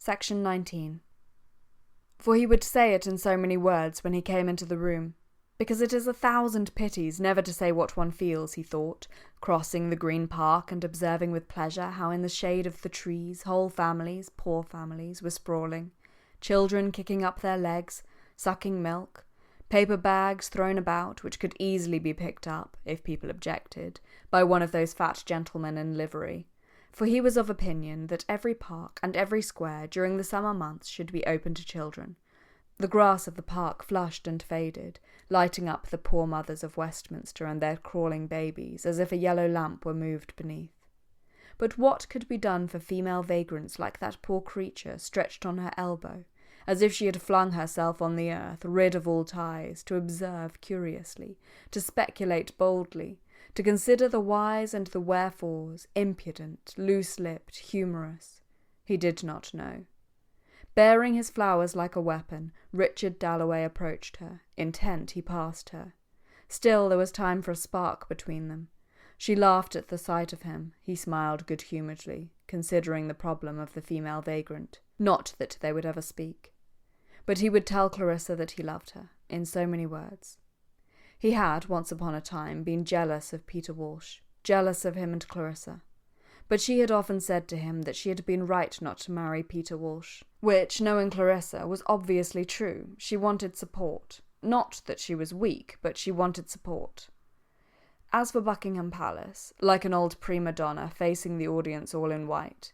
Section 19. For he would say it in so many words when he came into the room, because it is 1,000 pities never to say what one feels, he thought, crossing the green park and observing with pleasure how in the shade of the trees whole families, poor families, were sprawling, children kicking up their legs, sucking milk, paper bags thrown about which could easily be picked up, if people objected, by one of those fat gentlemen in livery, for he was of opinion that every park and every square during the summer months should be open to children. The grass of the park flushed and faded, lighting up the poor mothers of Westminster and their crawling babies as if a yellow lamp were moved beneath. But what could be done for female vagrants like that poor creature stretched on her elbow, as if she had flung herself on the earth, rid of all ties, to observe curiously, to speculate boldly, to consider the whys and the wherefores, impudent, loose-lipped, humorous? He did not know. Bearing his flowers like a weapon, Richard Dalloway approached her. Intent, he passed her. Still there was time for a spark between them. She laughed at the sight of him. He smiled good-humouredly, considering the problem of the female vagrant. Not that they would ever speak. But he would tell Clarissa that he loved her, in so many words. He had, once upon a time, been jealous of Peter Walsh, jealous of him and Clarissa. But she had often said to him that she had been right not to marry Peter Walsh, which, knowing Clarissa, was obviously true. She wanted support. Not that she was weak, but she wanted support. As for Buckingham Palace, like an old prima donna facing the audience all in white,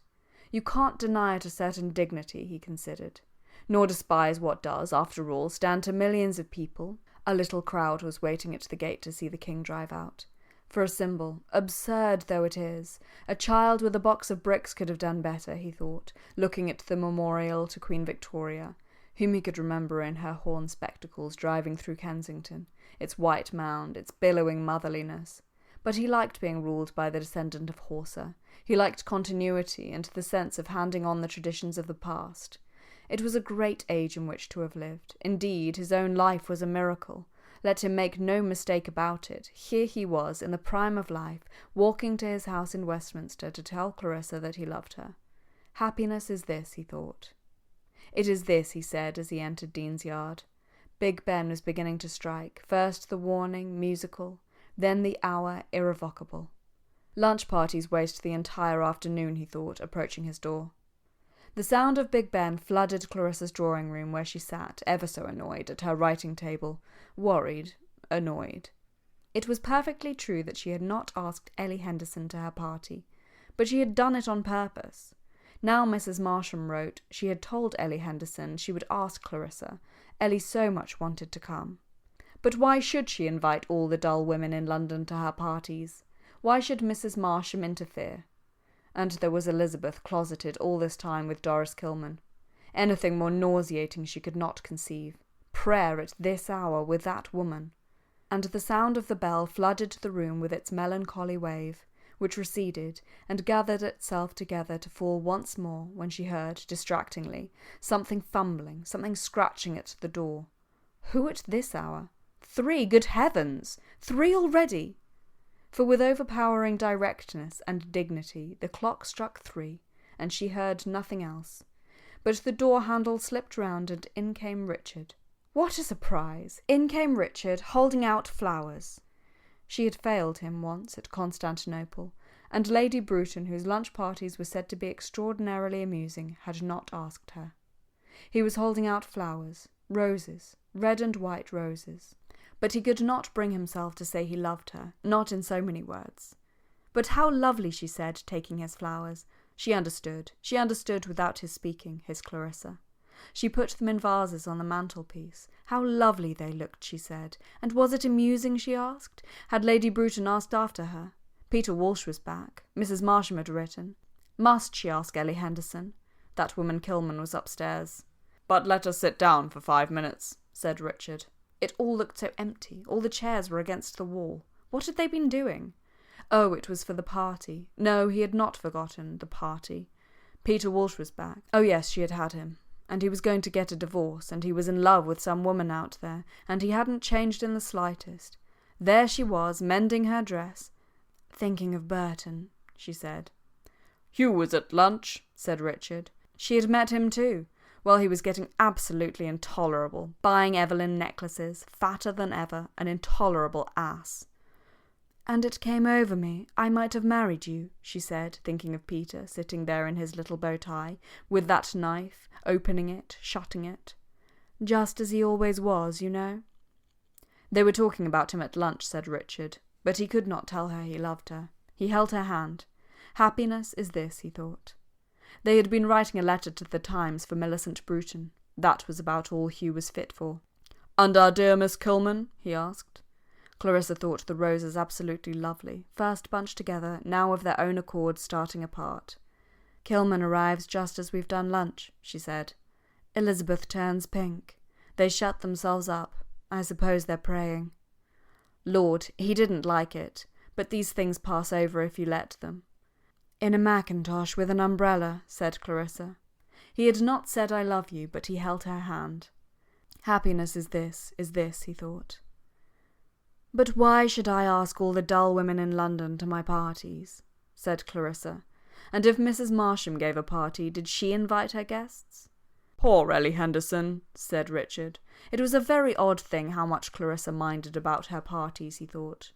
you can't deny it a certain dignity, he considered, nor despise what does, after all, stand to millions of people. A little crowd was waiting at the gate to see the king drive out. For a symbol, absurd though it is, a child with a box of bricks could have done better, he thought, looking at the memorial to Queen Victoria, whom he could remember in her horn spectacles driving through Kensington, its white mound, its billowing motherliness. But he liked being ruled by the descendant of Horsa. He liked continuity and the sense of handing on the traditions of the past. It was a great age in which to have lived. Indeed, his own life was a miracle. Let him make no mistake about it. Here he was, in the prime of life, walking to his house in Westminster to tell Clarissa that he loved her. Happiness is this, he thought. It is this, he said as he entered Dean's Yard. Big Ben was beginning to strike, first the warning, musical, then the hour, irrevocable. Lunch parties waste the entire afternoon, he thought, approaching his door. The sound of Big Ben flooded Clarissa's drawing-room where she sat, ever so annoyed, at her writing-table, worried, annoyed. It was perfectly true that she had not asked Ellie Henderson to her party, but she had done it on purpose. Now Mrs. Marsham wrote she had told Ellie Henderson she would ask Clarissa. Ellie so much wanted to come. But why should she invite all the dull women in London to her parties? Why should Mrs. Marsham interfere? And there was Elizabeth closeted all this time with Doris Kilman. Anything more nauseating she could not conceive. Prayer at this hour with that woman. And the sound of the bell flooded the room with its melancholy wave, which receded and gathered itself together to fall once more when she heard, distractingly, something fumbling, something scratching at the door. Who at this hour? 3, good heavens! 3 already! For with overpowering directness and dignity the clock struck 3, and she heard nothing else. But the door-handle slipped round, and in came Richard. What a surprise! In came Richard, holding out flowers. She had failed him once at Constantinople, and Lady Bruton, whose lunch parties were said to be extraordinarily amusing, had not asked her. He was holding out flowers, roses, red and white roses. But he could not bring himself to say he loved her, not in so many words. But how lovely, she said, taking his flowers. She understood without his speaking, his Clarissa. She put them in vases on the mantelpiece. How lovely they looked, she said. And was it amusing, she asked? Had Lady Bruton asked after her? Peter Walsh was back. Mrs. Marsham had written. Must she ask Ellie Henderson? That woman Kilman was upstairs. But let us sit down for 5 minutes, said Richard. It all looked so empty. All the chairs were against the wall. What had they been doing? Oh, it was for the party. No, he had not forgotten the party. Peter Walsh was back. Oh yes, she had had him. And he was going to get a divorce, and he was in love with some woman out there, and he hadn't changed in the slightest. There she was, mending her dress. Thinking of Burton, she said. Hugh was at lunch, said Richard. She had met him too, while he was getting absolutely intolerable, buying Evelyn necklaces, fatter than ever, an intolerable ass. "And it came over me, I might have married you," she said, thinking of Peter sitting there in his little bow tie, with that knife, opening it, shutting it. Just as he always was, you know. They were talking about him at lunch, said Richard, but he could not tell her he loved her. He held her hand. Happiness is this, he thought. They had been writing a letter to the Times for Millicent Bruton. That was about all Hugh was fit for. "And our dear Miss Kilman?" he asked. Clarissa thought the roses absolutely lovely, first bunched together, now of their own accord starting apart. "Kilman arrives just as we've done lunch," she said. "Elizabeth turns pink. They shut themselves up. I suppose they're praying." Lord, he didn't like it, but these things pass over if you let them. "In a mackintosh with an umbrella," said Clarissa. He had not said "I love you," but he held her hand. Happiness is this, he thought. "But why should I ask all the dull women in London to my parties?" said Clarissa. "And if Mrs. Marsham gave a party, did she invite her guests?" "Poor Ellie Henderson," said Richard. It was a very odd thing how much Clarissa minded about her parties, he thought.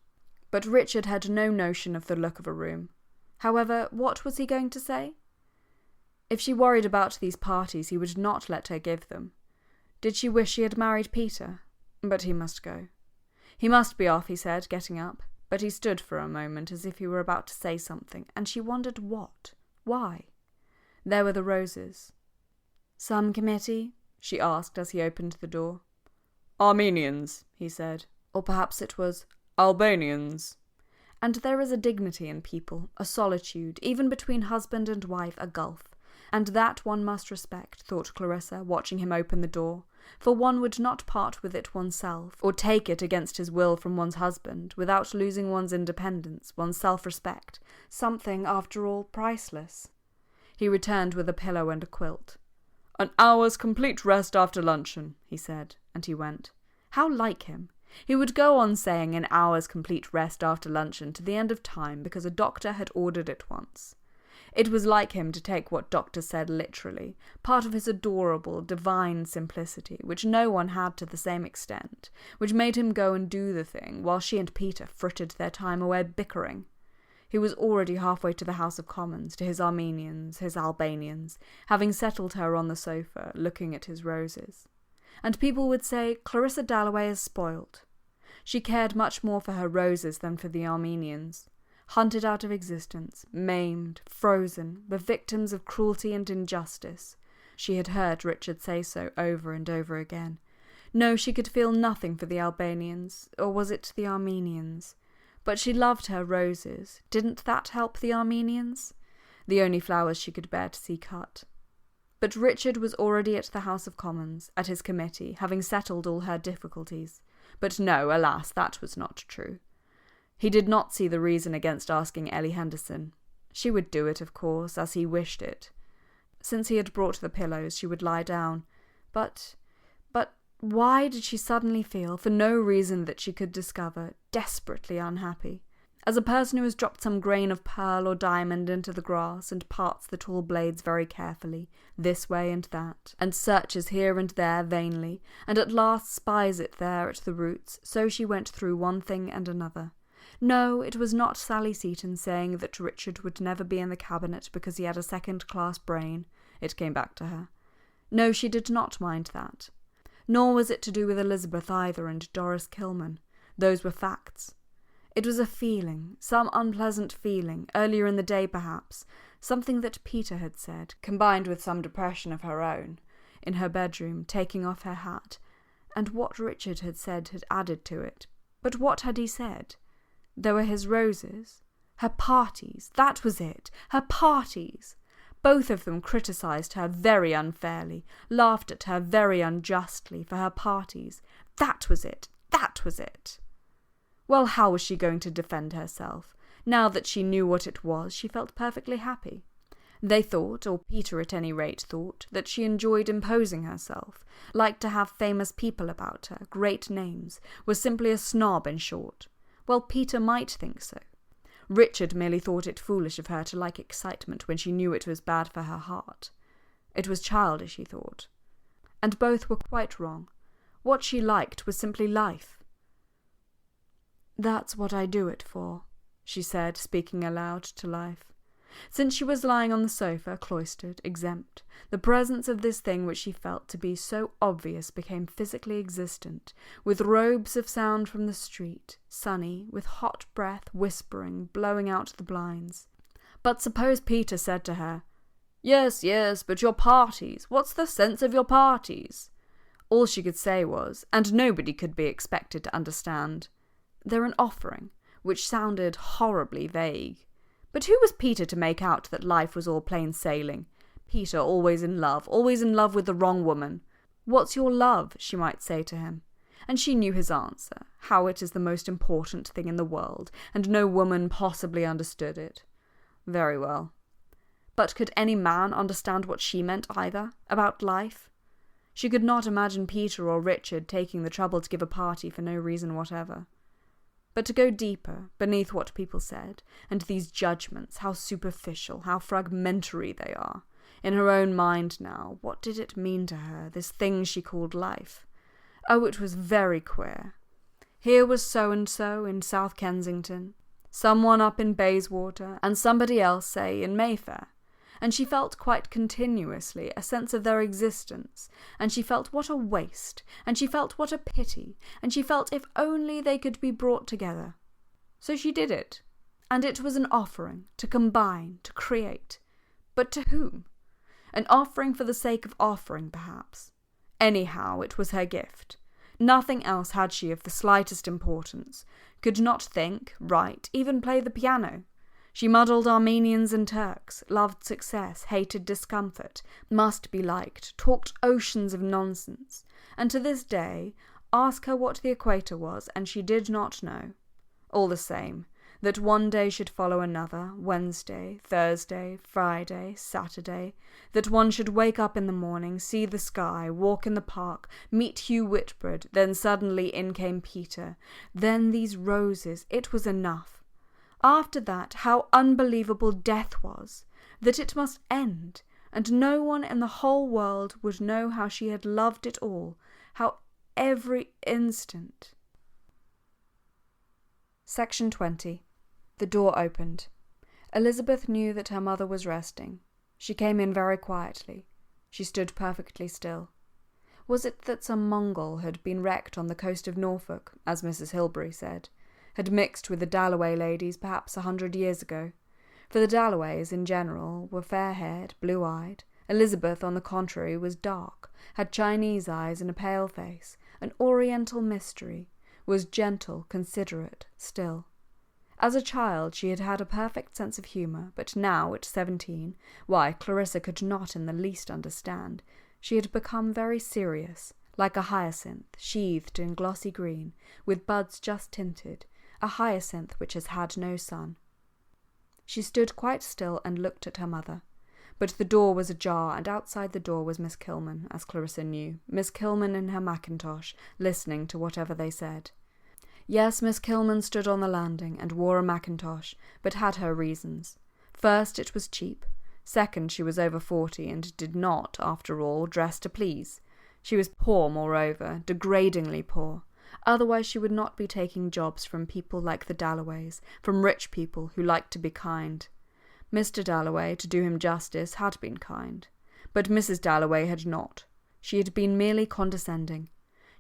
But Richard had no notion of the look of a room. However, what was he going to say? If she worried about these parties, he would not let her give them. Did she wish she had married Peter? But he must go. He must be off, he said, getting up. But he stood for a moment as if he were about to say something, and she wondered what? Why? There were the roses. "Some committee?" she asked as he opened the door. "Armenians," he said. Or perhaps it was Albanians. And there is a dignity in people, a solitude, even between husband and wife, a gulf. And that one must respect, thought Clarissa, watching him open the door, for one would not part with it oneself, or take it against his will from one's husband, without losing one's independence, one's self-respect, something, after all, priceless. He returned with a pillow and a quilt. "An hour's complete rest after luncheon," he said, and he went. How like him! He would go on saying an hour's complete rest after luncheon to the end of time because a doctor had ordered it once. It was like him to take what doctors said literally, part of his adorable, divine simplicity, which no one had to the same extent, which made him go and do the thing, while she and Peter frittered their time away bickering. He was already halfway to the House of Commons, to his Armenians, his Albanians, having settled her on the sofa, looking at his roses. And people would say, "Clarissa Dalloway is spoilt." She cared much more for her roses than for the Armenians. Hunted out of existence, maimed, frozen, the victims of cruelty and injustice. She had heard Richard say so over and over again. No, she could feel nothing for the Albanians, or was it the Armenians? But she loved her roses. Didn't that help the Armenians? The only flowers she could bear to see cut. But Richard was already at the House of Commons, at his committee, having settled all her difficulties. But no, alas, that was not true. He did not see the reason against asking Ellie Henderson. She would do it, of course, as he wished it. Since he had brought the pillows, she would lie down. But why did she suddenly feel, for no reason that she could discover, desperately unhappy? As a person who has dropped some grain of pearl or diamond into the grass and parts the tall blades very carefully, this way and that, and searches here and there vainly, and at last spies it there at the roots, so she went through one thing and another. No, it was not Sally Seton saying that Richard would never be in the cabinet because he had a second-class brain. It came back to her. No, she did not mind that. Nor was it to do with Elizabeth either and Doris Kilman. Those were facts. It was a feeling, some unpleasant feeling, earlier in the day perhaps, something that Peter had said, combined with some depression of her own, in her bedroom, taking off her hat, and what Richard had said had added to it. But what had he said? There were his roses. Her parties, that was it, her parties. Both of them criticised her very unfairly, laughed at her very unjustly for her parties. That was it, that was it. Well, how was she going to defend herself? Now that she knew what it was, she felt perfectly happy. They thought, or Peter at any rate thought, that she enjoyed imposing herself, liked to have famous people about her, great names, was simply a snob in short. Well, Peter might think so. Richard merely thought it foolish of her to like excitement when she knew it was bad for her heart. It was childish, he thought. And both were quite wrong. What she liked was simply life. "That's what I do it for," she said, speaking aloud to life. Since she was lying on the sofa, cloistered, exempt, the presence of this thing which she felt to be so obvious became physically existent, with robes of sound from the street, sunny, with hot breath whispering, blowing out the blinds. But suppose Peter said to her, "Yes, yes, but your parties, what's the sense of your parties?" All she could say was, and nobody could be expected to understand, "They're an offering," which sounded horribly vague. But who was Peter to make out that life was all plain sailing? Peter always in love with the wrong woman. "What's your love?" she might say to him. And she knew his answer, how it is the most important thing in the world, and no woman possibly understood it. Very well. But could any man understand what she meant either, about life? She could not imagine Peter or Richard taking the trouble to give a party for no reason whatever. But to go deeper, beneath what people said, and these judgments, how superficial, how fragmentary they are. In her own mind now, what did it mean to her, this thing she called life? Oh, it was very queer. Here was so-and-so in South Kensington, someone up in Bayswater, and somebody else, say, in Mayfair. And she felt quite continuously a sense of their existence, and she felt what a waste, and she felt what a pity, and she felt if only they could be brought together. So she did it, and it was an offering, to combine, to create. But to whom? An offering for the sake of offering, perhaps. Anyhow, it was her gift. Nothing else had she of the slightest importance, could not think, write, even play the piano. She muddled Armenians and Turks, loved success, hated discomfort, must be liked, talked oceans of nonsense, and to this day, ask her what the equator was, and she did not know. All the same, that one day should follow another, Wednesday, Thursday, Friday, Saturday, that one should wake up in the morning, see the sky, walk in the park, meet Hugh Whitbread, then suddenly in came Peter, then these roses, it was enough. After that, how unbelievable death was, that it must end, and no one in the whole world would know how she had loved it all, how every instant. Section 20. The door opened. Elizabeth knew that her mother was resting. She came in very quietly. She stood perfectly still. Was it that some Mongol had been wrecked on the coast of Norfolk, as Mrs. Hilbery said, had mixed with the Dalloway ladies perhaps 100 years ago? For the Dalloways, in general, were fair-haired, blue-eyed. Elizabeth, on the contrary, was dark, had Chinese eyes and a pale face, an oriental mystery, was gentle, considerate, still. As a child she had had a perfect sense of humour, but now, at 17, why, Clarissa could not in the least understand, she had become very serious, like a hyacinth, sheathed in glossy green, with buds just tinted, a hyacinth which has had no sun. She stood quite still and looked at her mother. But the door was ajar, and outside the door was Miss Kilman, as Clarissa knew, Miss Kilman in her mackintosh, listening to whatever they said. Yes, Miss Kilman stood on the landing and wore a mackintosh, but had her reasons. First, it was cheap. Second, she was over 40 and did not, after all, dress to please. She was poor, moreover, degradingly poor. Otherwise she would not be taking jobs from people like the Dalloways, from rich people who liked to be kind. Mr. Dalloway, to do him justice, had been kind. But Mrs. Dalloway had not. She had been merely condescending.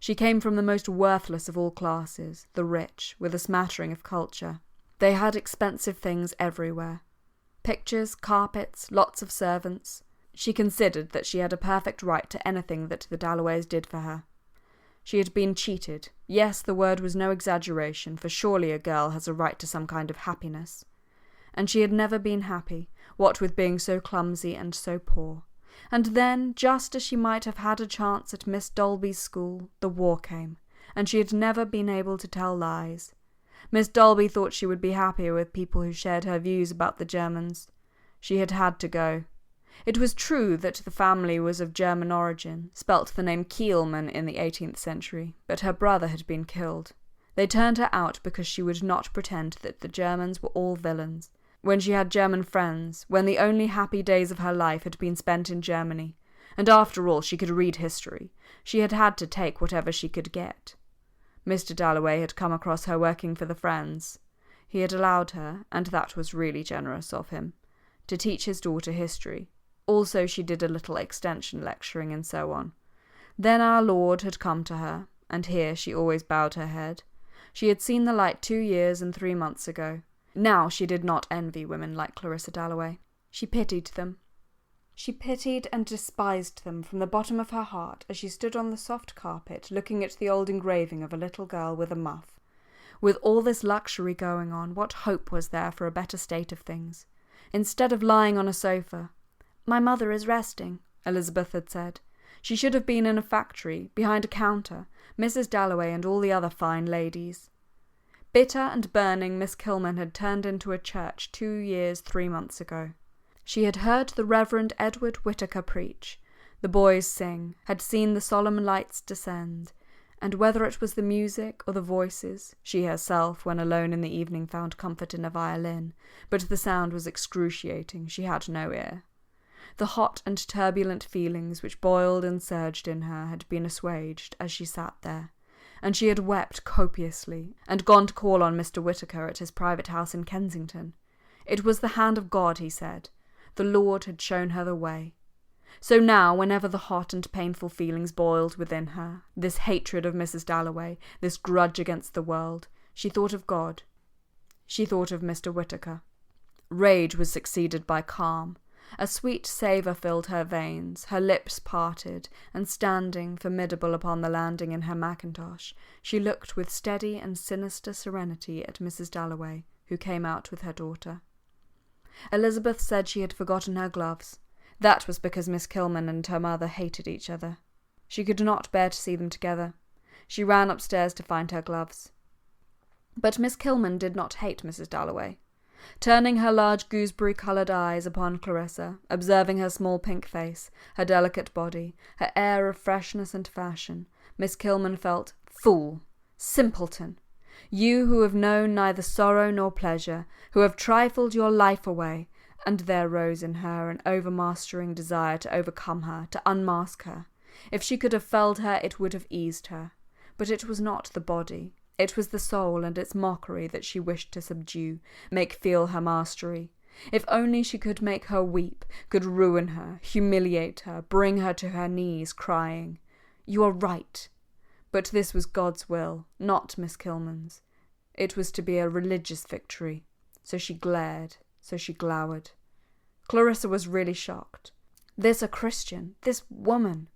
She came from the most worthless of all classes, the rich, with a smattering of culture. They had expensive things everywhere. Pictures, carpets, lots of servants. She considered that she had a perfect right to anything that the Dalloways did for her. She had been cheated. Yes, the word was no exaggeration, for surely a girl has a right to some kind of happiness. And she had never been happy, what with being so clumsy and so poor. And then, just as she might have had a chance at Miss Dolby's school, the war came, and she had never been able to tell lies. Miss Dolby thought she would be happier with people who shared her views about the Germans. She had had to go. It was true that the family was of German origin, spelt the name Kielman in the 18th century, but her brother had been killed. They turned her out because she would not pretend that the Germans were all villains. When she had German friends, when the only happy days of her life had been spent in Germany, And after all, she could read history. She had had to take whatever she could get. Mr. Dalloway had come across her working for the Friends. He had allowed her, and that was really generous of him, to teach his daughter history. Also she did a little extension lecturing and so on. Then our Lord had come to her, and here she always bowed her head. She had seen the light 2 years and 3 months ago. Now she did not envy women like Clarissa Dalloway. She pitied them. She pitied and despised them from the bottom of her heart as she stood on the soft carpet looking at the old engraving of a little girl with a muff. With all this luxury going on, what hope was there for a better state of things? Instead of lying on a sofa, "My mother is resting," Elizabeth had said. She should have been in a factory, behind a counter, Mrs. Dalloway and all the other fine ladies. Bitter and burning, Miss Kilman had turned into a church 2 years 3 months ago. She had heard the Reverend Edward Whittaker preach, the boys sing, had seen the solemn lights descend, and whether it was the music or the voices, she herself, when alone in the evening, found comfort in a violin, but the sound was excruciating, she had no ear. The hot and turbulent feelings which boiled and surged in her had been assuaged as she sat there, and she had wept copiously, and gone to call on Mr. Whittaker at his private house in Kensington. It was the hand of God, he said. The Lord had shown her the way. So now, whenever the hot and painful feelings boiled within her, this hatred of Mrs. Dalloway, this grudge against the world, she thought of God. She thought of Mr. Whittaker. Rage was succeeded by calm. A sweet savour filled her veins, her lips parted, and standing formidable upon the landing in her mackintosh, she looked with steady and sinister serenity at Mrs. Dalloway, who came out with her daughter. Elizabeth said she had forgotten her gloves. That was because Miss Kilman and her mother hated each other. She could not bear to see them together. She ran upstairs to find her gloves. But Miss Kilman did not hate Mrs. Dalloway. Turning her large gooseberry-coloured eyes upon Clarissa, observing her small pink face, her delicate body, her air of freshness and fashion, Miss Kilman felt, "Fool! Simpleton! You who have known neither sorrow nor pleasure, who have trifled your life away," and there rose in her an overmastering desire to overcome her, to unmask her. If she could have felled her, it would have eased her. But it was not the body. It was the soul and its mockery that she wished to subdue, make feel her mastery. If only she could make her weep, could ruin her, humiliate her, bring her to her knees, crying, "You are right." But this was God's will, not Miss Kilman's. It was to be a religious victory. So she glared, so she glowered. Clarissa was really shocked. This a Christian, this woman.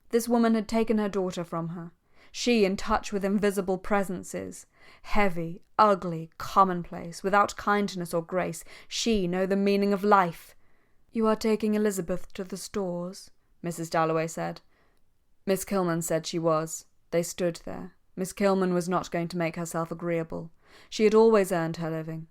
This woman had taken her daughter from her. She in touch with invisible presences, heavy, ugly, commonplace, without kindness or grace. She know the meaning of life. "You are taking Elizabeth to the stores?" Mrs. Dalloway said. Miss Kilman said she was. They stood there. Miss Kilman was not going to make herself agreeable. She had always earned her living.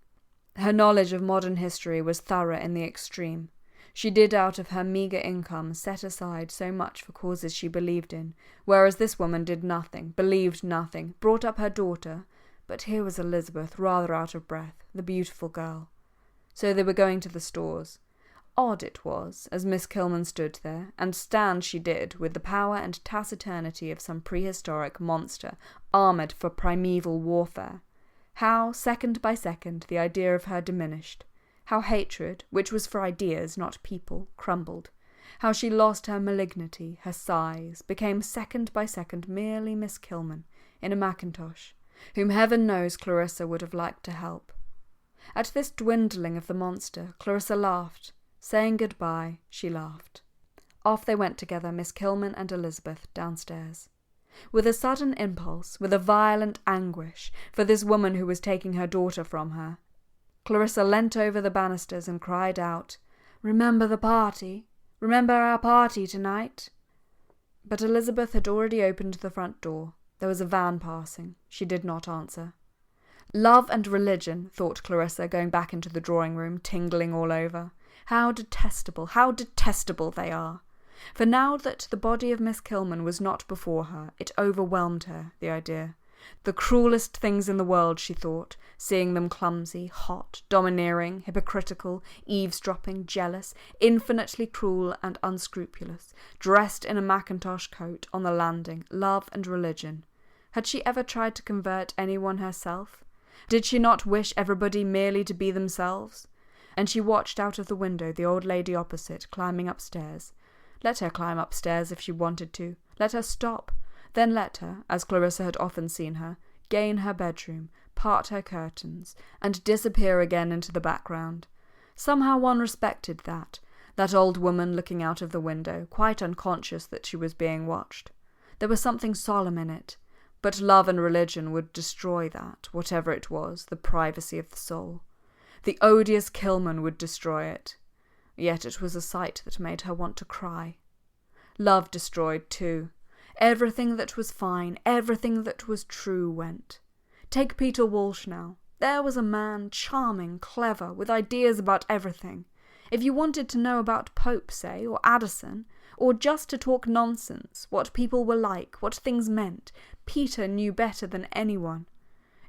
Her knowledge of modern history was thorough in the extreme. She did out of her meagre income set aside so much for causes she believed in, whereas this woman did nothing, believed nothing, brought up her daughter. But here was Elizabeth, rather out of breath, the beautiful girl. So they were going to the stores. Odd it was, as Miss Kilman stood there, and stand she did, with the power and taciturnity of some prehistoric monster, armoured for primeval warfare. How, second by second, the idea of her diminished. How hatred, which was for ideas, not people, crumbled. How she lost her malignity, her size, became second by second merely Miss Kilman, in a mackintosh, whom heaven knows Clarissa would have liked to help. At this dwindling of the monster, Clarissa laughed. Saying goodbye, she laughed. Off they went together, Miss Kilman and Elizabeth, downstairs. With a sudden impulse, with a violent anguish, for this woman who was taking her daughter from her, Clarissa leant over the banisters and cried out, "Remember the party! Remember our party tonight!" But Elizabeth had already opened the front door. There was a van passing. She did not answer. Love and religion, thought Clarissa, going back into the drawing-room, tingling all over. How detestable they are! For now that the body of Miss Kilman was not before her, it overwhelmed her, the idea. The cruelest things in the world, she thought, seeing them clumsy, hot, domineering, hypocritical, eavesdropping, jealous, infinitely cruel and unscrupulous, dressed in a mackintosh coat on the landing, love and religion. Had she ever tried to convert anyone herself? Did she not wish everybody merely to be themselves? And she watched out of the window the old lady opposite climbing upstairs. Let her climb upstairs if she wanted to. Let her stop. Then let her, as Clarissa had often seen her, gain her bedroom, part her curtains, and disappear again into the background. Somehow one respected that old woman looking out of the window, quite unconscious that she was being watched. There was something solemn in it, but love and religion would destroy that, whatever it was, the privacy of the soul. The odious Kilman would destroy it. Yet it was a sight that made her want to cry. Love destroyed too. Everything that was fine, everything that was true went. Take Peter Walsh now. There was a man, charming, clever, with ideas about everything. If you wanted to know about Pope, say, or Addison, or just to talk nonsense, what people were like, what things meant, Peter knew better than anyone.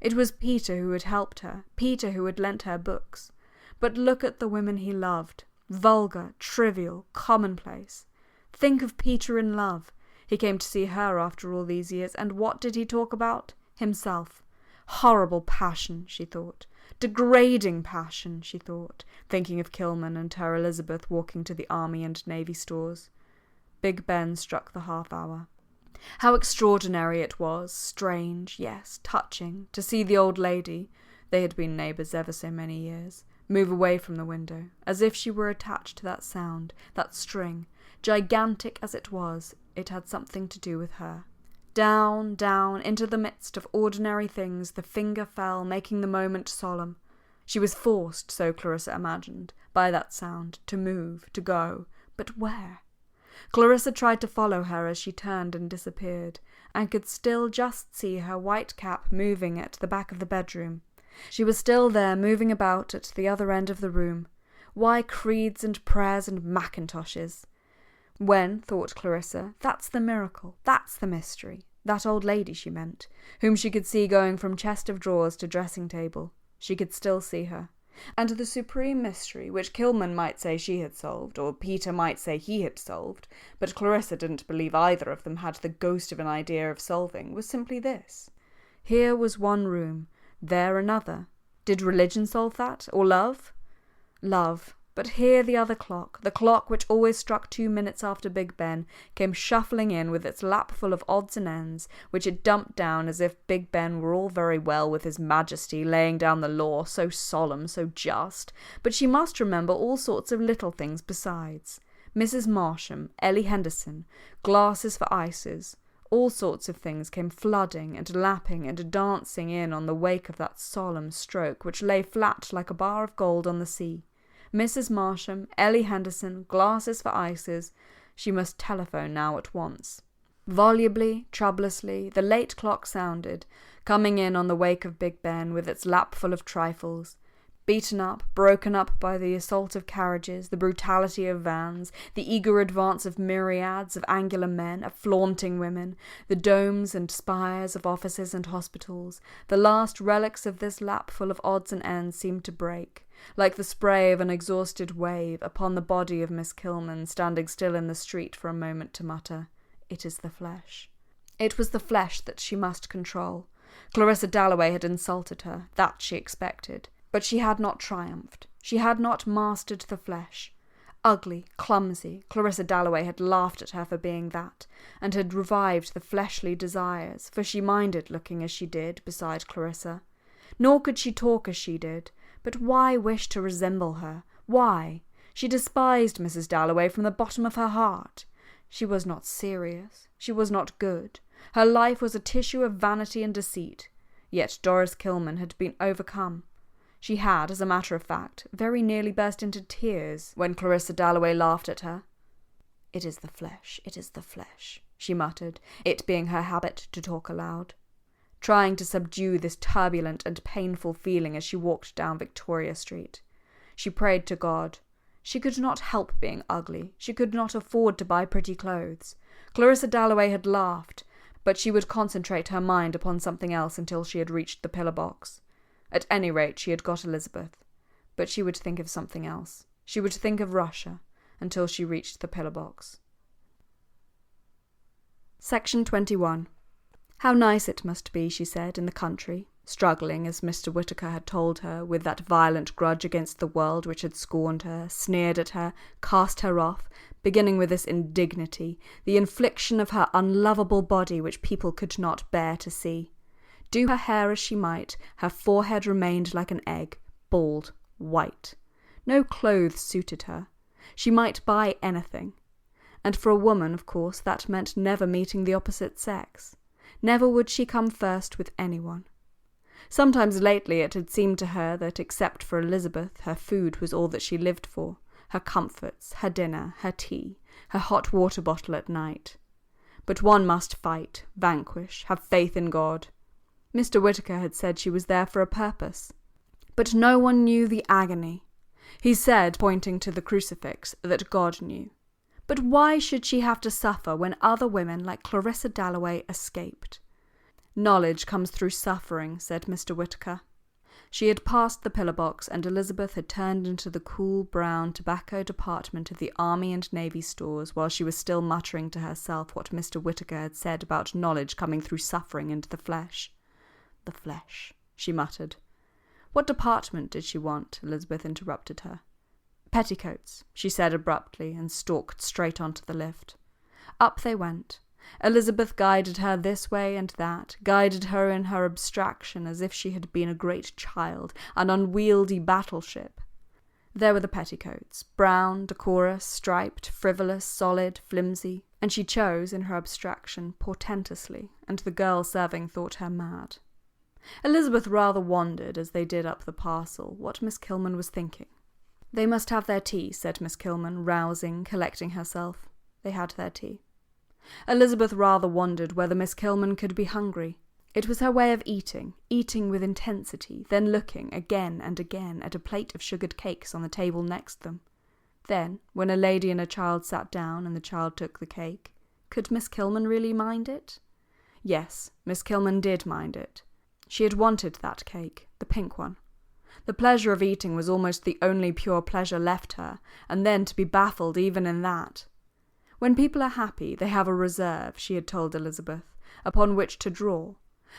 It was Peter who had helped her, Peter who had lent her books. But look at the women he loved. Vulgar, trivial, commonplace. Think of Peter in love. He came to see her after all these years, and what did he talk about? Himself. Horrible passion, she thought. Degrading passion, she thought, thinking of Kilman and her Elizabeth walking to the Army and Navy stores. Big Ben struck the half-hour. How extraordinary it was, strange, yes, touching, to see the old lady, they had been neighbours ever so many years, move away from the window, as if she were attached to that sound, that string. Gigantic as it was, it had something to do with her. Down, down, into the midst of ordinary things the finger fell, making the moment solemn. She was forced, so Clarissa imagined, by that sound, to move, to go. But where? Clarissa tried to follow her as she turned and disappeared, and could still just see her white cap moving at the back of the bedroom. She was still there, moving about at the other end of the room. Why creeds and prayers and mackintoshes? When, thought Clarissa, that's the miracle, that's the mystery. That old lady, she meant, whom she could see going from chest of drawers to dressing table. She could still see her. And the supreme mystery, which Kilman might say she had solved, or Peter might say he had solved, but Clarissa didn't believe either of them had the ghost of an idea of solving, was simply this. Here was one room, there another. Did religion solve that, or love? Love. But here the other clock, the clock which always struck 2 minutes after Big Ben, came shuffling in with its lap full of odds and ends, which it dumped down as if Big Ben were all very well with his Majesty laying down the law, so solemn, so just, but she must remember all sorts of little things besides. Mrs. Marsham, Ellie Henderson, glasses for ices, all sorts of things came flooding and lapping and dancing in on the wake of that solemn stroke which lay flat like a bar of gold on the sea. Mrs. Marsham, Ellie Henderson, glasses for ices. She must telephone now at once. Volubly, troublessly, the late clock sounded, coming in on the wake of Big Ben with its lap full of trifles. Beaten up, broken up by the assault of carriages, the brutality of vans, the eager advance of myriads of angular men, of flaunting women, the domes and spires of offices and hospitals, the last relics of this lap full of odds and ends seemed to break, like the spray of an exhausted wave, upon the body of Miss Kilman standing still in the street for a moment to mutter, "It is the flesh." It was the flesh that she must control. Clarissa Dalloway had insulted her, that she expected. But she had not triumphed. She had not mastered the flesh. Ugly, clumsy, Clarissa Dalloway had laughed at her for being that, and had revived the fleshly desires, for she minded looking as she did beside Clarissa. Nor could she talk as she did. But why wish to resemble her? Why? She despised Mrs. Dalloway from the bottom of her heart. She was not serious. She was not good. Her life was a tissue of vanity and deceit. Yet Doris Kilman had been overcome. She had, as a matter of fact, very nearly burst into tears when Clarissa Dalloway laughed at her. "It is the flesh, it is the flesh," she muttered, it being her habit to talk aloud, trying to subdue this turbulent and painful feeling as she walked down Victoria Street. She prayed to God. She could not help being ugly. She could not afford to buy pretty clothes. Clarissa Dalloway had laughed, but she would concentrate her mind upon something else until she had reached the pillar box. At any rate, she had got Elizabeth, but she would think of something else. She would think of Russia until she reached the pillar box. Section 21. How nice it must be, she said, in the country, struggling, as Mr. Whittaker had told her, with that violent grudge against the world which had scorned her, sneered at her, cast her off, beginning with this indignity, the infliction of her unlovable body which people could not bear to see. Do her hair as she might, her forehead remained like an egg, bald, white. No clothes suited her. She might buy anything. And for a woman, of course, that meant never meeting the opposite sex. Never would she come first with anyone. Sometimes lately it had seemed to her that, except for Elizabeth, her food was all that she lived for, her comforts, her dinner, her tea, her hot water bottle at night. But one must fight, vanquish, have faith in God. Mr. Whittaker had said she was there for a purpose. But no one knew the agony. He said, pointing to the crucifix, that God knew. But why should she have to suffer when other women like Clarissa Dalloway escaped? Knowledge comes through suffering, said Mr. Whittaker. She had passed the pillar box, and Elizabeth had turned into the cool brown tobacco department of the Army and Navy stores while she was still muttering to herself what Mr. Whittaker had said about knowledge coming through suffering into the flesh. The flesh, she muttered. What department did she want? Elizabeth interrupted her. Petticoats, she said abruptly, and stalked straight onto the lift. Up they went. Elizabeth guided her this way and that, guided her in her abstraction as if she had been a great child, an unwieldy battleship. There were the petticoats, brown, decorous, striped, frivolous, solid, flimsy, and she chose, in her abstraction, portentously, and the girl serving thought her mad. Elizabeth rather wondered, as they did up the parcel, what Miss Kilman was thinking. They must have their tea, said Miss Kilman, rousing, collecting herself. They had their tea. Elizabeth rather wondered whether Miss Kilman could be hungry. It was her way of eating with intensity, then looking again and again at a plate of sugared cakes on the table next them. Then, when a lady and a child sat down and the child took the cake, could Miss Kilman really mind it? Yes, Miss Kilman did mind it. She had wanted that cake, the pink one. The pleasure of eating was almost the only pure pleasure left her, and then to be baffled even in that. When people are happy, they have a reserve, she had told Elizabeth, upon which to draw,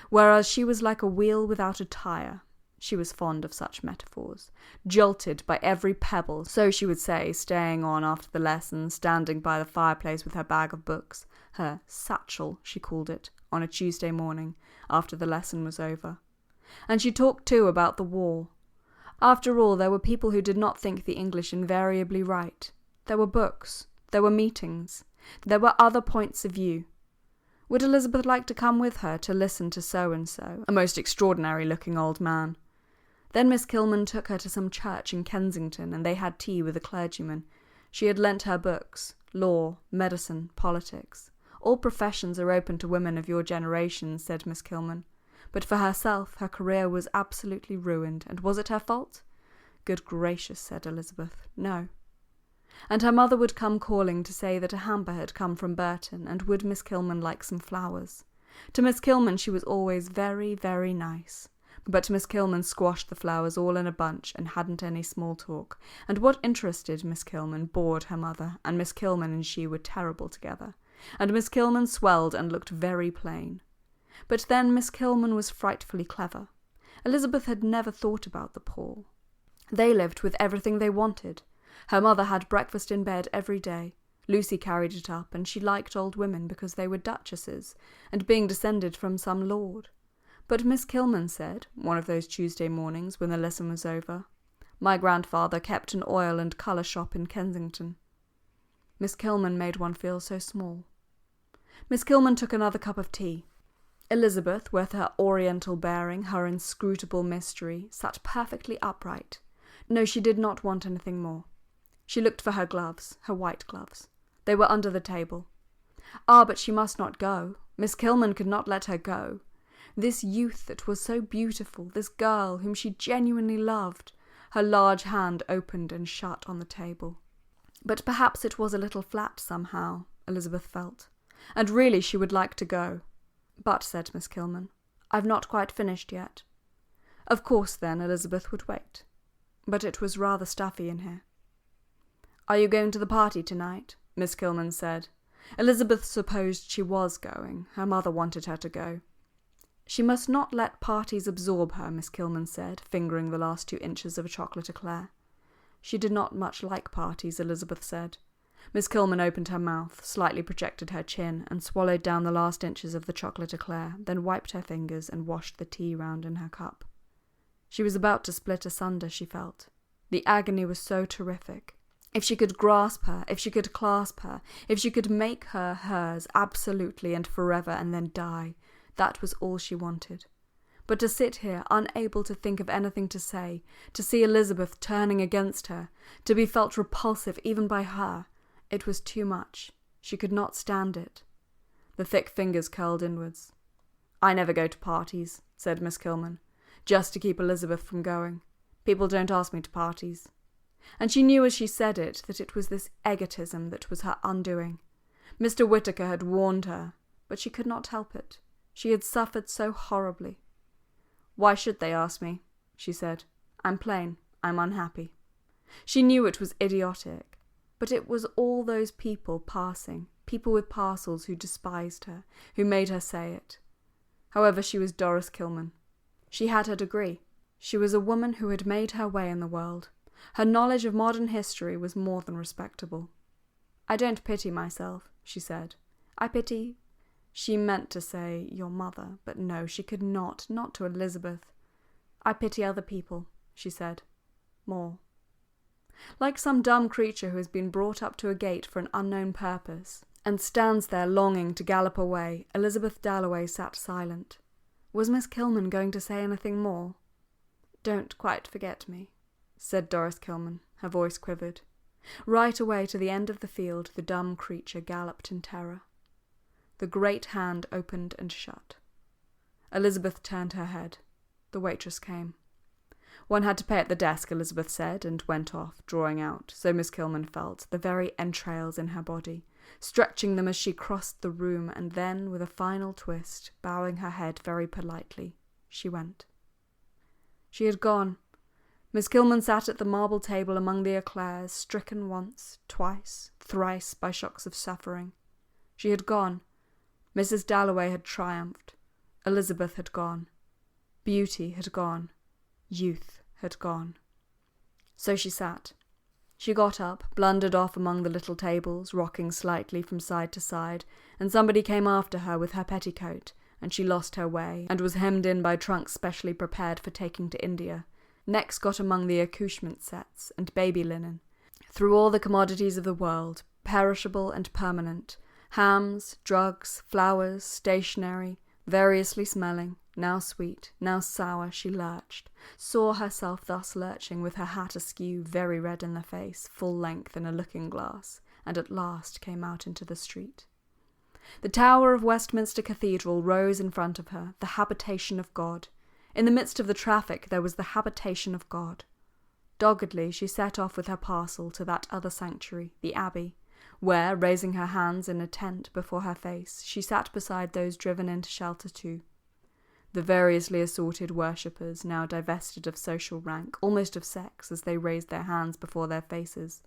whereas she was like a wheel without a tire. She was fond of such metaphors. Jolted by every pebble, so she would say, staying on after the lesson, standing by the fireplace with her bag of books, her satchel, she called it, on a Tuesday morning, after the lesson was over. And she talked too about the war. After all, there were people who did not think the English invariably right. There were books. There were meetings. There were other points of view. Would Elizabeth like to come with her to listen to so-and-so, a most extraordinary-looking old man? Then Miss Kilman took her to some church in Kensington, and they had tea with a clergyman. She had lent her books, law, medicine, politics. All professions are open to women of your generation, said Miss Kilman. But for herself, her career was absolutely ruined, and was it her fault? Good gracious, said Elizabeth, no. And her mother would come calling to say that a hamper had come from Burton, and would Miss Kilman like some flowers. To Miss Kilman she was always very, very nice. But Miss Kilman squashed the flowers all in a bunch, and hadn't any small talk, and what interested Miss Kilman bored her mother, and Miss Kilman and she were terrible together, and Miss Kilman swelled and looked very plain. But then Miss Kilman was frightfully clever. Elizabeth had never thought about the poor. They lived with everything they wanted. Her mother had breakfast in bed every day. Lucy carried it up, and she liked old women because they were duchesses, and being descended from some lord. But Miss Kilman said, one of those Tuesday mornings when the lesson was over, "My grandfather kept an oil and colour shop in Kensington." Miss Kilman made one feel so small. Miss Kilman took another cup of tea. Elizabeth, with her oriental bearing, her inscrutable mystery, sat perfectly upright. No, she did not want anything more. She looked for her gloves, her white gloves. They were under the table. Ah, but she must not go. Miss Kilman could not let her go. This youth that was so beautiful, this girl whom she genuinely loved. Her large hand opened and shut on the table. But perhaps it was a little flat somehow, Elizabeth felt, and really she would like to go. But, said Miss Kilman, I've not quite finished yet. Of course, then, Elizabeth would wait. But it was rather stuffy in here. Are you going to the party tonight? Miss Kilman said. Elizabeth supposed she was going. Her mother wanted her to go. She must not let parties absorb her, Miss Kilman said, fingering the last 2 inches of a chocolate eclair. She did not much like parties, Elizabeth said. Miss Kilman opened her mouth, slightly projected her chin, and swallowed down the last inches of the chocolate eclair, then wiped her fingers and washed the tea round in her cup. She was about to split asunder, she felt. The agony was so terrific. If she could grasp her, if she could clasp her, if she could make her hers absolutely and forever and then die, that was all she wanted. But to sit here, unable to think of anything to say, to see Elizabeth turning against her, to be felt repulsive even by her, it was too much. She could not stand it. The thick fingers curled inwards. I never go to parties, said Miss Kilman, just to keep Elizabeth from going. People don't ask me to parties. And she knew as she said it that it was this egotism that was her undoing. Mr. Whittaker had warned her, but she could not help it. She had suffered so horribly. Why should they ask me? She said. I'm plain. I'm unhappy. She knew it was idiotic, but it was all those people passing, people with parcels who despised her, who made her say it. However, she was Doris Kilman. She had her degree. She was a woman who had made her way in the world. Her knowledge of modern history was more than respectable. I don't pity myself, she said. I pity... She meant to say your mother, but no, she could not to Elizabeth. I pity other people, she said. More. Like some dumb creature who has been brought up to a gate for an unknown purpose, and stands there longing to gallop away, Elizabeth Dalloway sat silent. Was Miss Kilman going to say anything more? Don't quite forget me, said Doris Kilman. Her voice quivered. Right away to the end of the field the dumb creature galloped in terror. The great hand opened and shut. Elizabeth turned her head. The waitress came. One had to pay at the desk, Elizabeth said, and went off, drawing out, so Miss Kilman felt, the very entrails in her body, stretching them as she crossed the room, and then, with a final twist, bowing her head very politely, she went. She had gone. Miss Kilman sat at the marble table among the eclairs, stricken once, twice, thrice by shocks of suffering. She had gone. Mrs. Dalloway had triumphed. Elizabeth had gone. Beauty had gone. Youth had gone. So she sat. She got up, blundered off among the little tables, rocking slightly from side to side, and somebody came after her with her petticoat, and she lost her way, and was hemmed in by trunks specially prepared for taking to India. Next got among the accouchement sets and baby linen. Through all the commodities of the world, perishable and permanent, hams, drugs, flowers, stationery, variously smelling, now sweet, now sour, she lurched, saw herself thus lurching with her hat askew, very red in the face, full length in a looking-glass, and at last came out into the street. The tower of Westminster Cathedral rose in front of her, the habitation of God. In the midst of the traffic there was the habitation of God. Doggedly she set off with her parcel to that other sanctuary, the Abbey, where, raising her hands in a tent before her face, she sat beside those driven into shelter too. The variously assorted worshippers, now divested of social rank, almost of sex, as they raised their hands before their faces,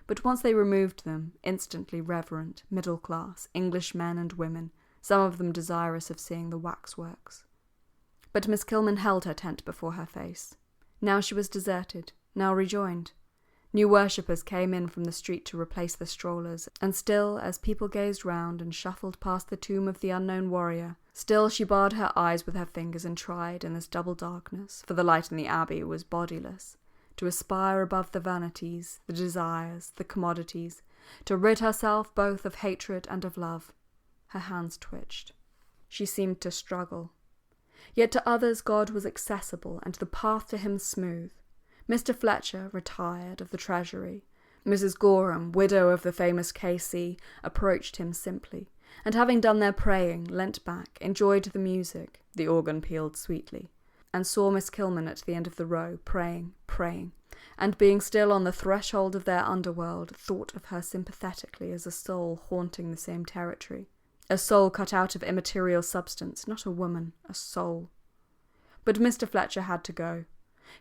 but once they removed them, instantly reverent, middle-class, English men and women, some of them desirous of seeing the waxworks. But Miss Kilman held her tent before her face. Now she was deserted, now rejoined. New worshippers came in from the street to replace the strollers, and still, as people gazed round and shuffled past the tomb of the unknown warrior, still she barred her eyes with her fingers and tried, in this double darkness, for the light in the Abbey was bodiless, to aspire above the vanities, the desires, the commodities, to rid herself both of hatred and of love. Her hands twitched. She seemed to struggle. Yet to others God was accessible, and the path to him smooth. Mr. Fletcher, retired, of the Treasury, Mrs. Gorham, widow of the famous K.C., approached him simply, and having done their praying, leant back, enjoyed the music, the organ pealed sweetly, and saw Miss Kilman at the end of the row, praying, and being still on the threshold of their underworld, thought of her sympathetically as a soul haunting the same territory. A soul cut out of immaterial substance, not a woman, a soul. But Mr. Fletcher had to go.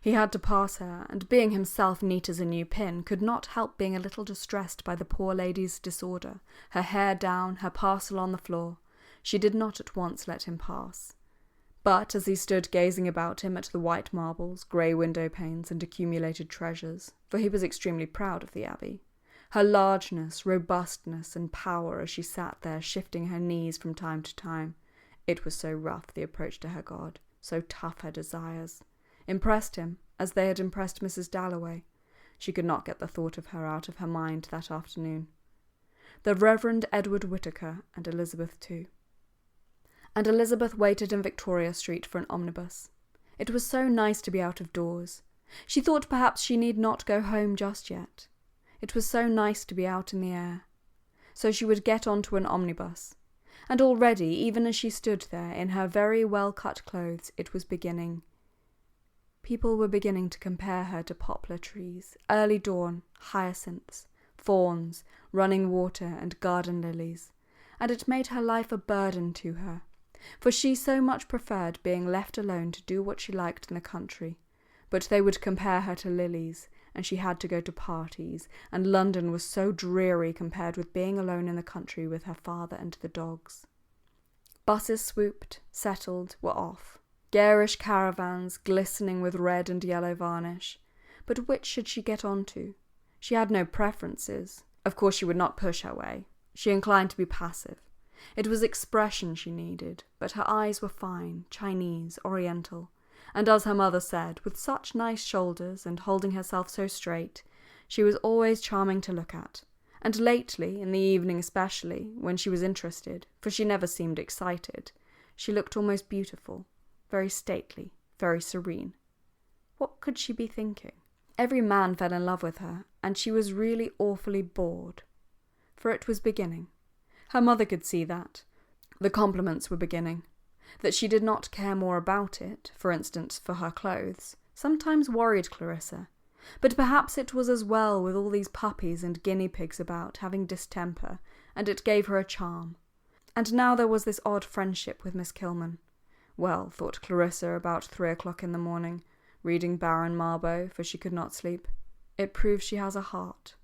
He had to pass her, and being himself neat as a new pin, could not help being a little distressed by the poor lady's disorder, her hair down, her parcel on the floor. She did not at once let him pass. But as he stood gazing about him at the white marbles, grey window panes, and accumulated treasures, for he was extremely proud of the Abbey, her largeness, robustness, and power as she sat there shifting her knees from time to time, it was so rough the approach to her God, so tough her desires, impressed him as they had impressed Mrs. Dalloway. She could not get the thought of her out of her mind that afternoon. The Reverend Edward Whittaker, and Elizabeth too. And Elizabeth waited in Victoria Street for an omnibus. It was so nice to be out of doors. She thought perhaps she need not go home just yet. It was so nice to be out in the air. So she would get on to an omnibus. And already, even as she stood there in her very well-cut clothes, it was beginning. People were beginning to compare her to poplar trees, early dawn, hyacinths, fawns, running water, and garden lilies, and it made her life a burden to her, for she so much preferred being left alone to do what she liked in the country. But they would compare her to lilies, and she had to go to parties, and London was so dreary compared with being alone in the country with her father and the dogs. Buses swooped, settled, were off. Garish caravans, glistening with red and yellow varnish. But which should she get on to? She had no preferences. Of course she would not push her way. She inclined to be passive. It was expression she needed, but her eyes were fine, Chinese, Oriental, and as her mother said, with such nice shoulders and holding herself so straight, she was always charming to look at. And lately, in the evening especially, when she was interested, for she never seemed excited, she looked almost beautiful, very stately, very serene. What could she be thinking? Every man fell in love with her, and she was really awfully bored. For it was beginning. Her mother could see that. The compliments were beginning. That she did not care more about it, for instance, for her clothes, sometimes worried Clarissa. But perhaps it was as well with all these puppies and guinea pigs about, having distemper, and it gave her a charm. And now there was this odd friendship with Miss Kilman. Well, thought Clarissa about 3 o'clock in the morning, reading Baron Marbo, for she could not sleep, it proves she has a heart.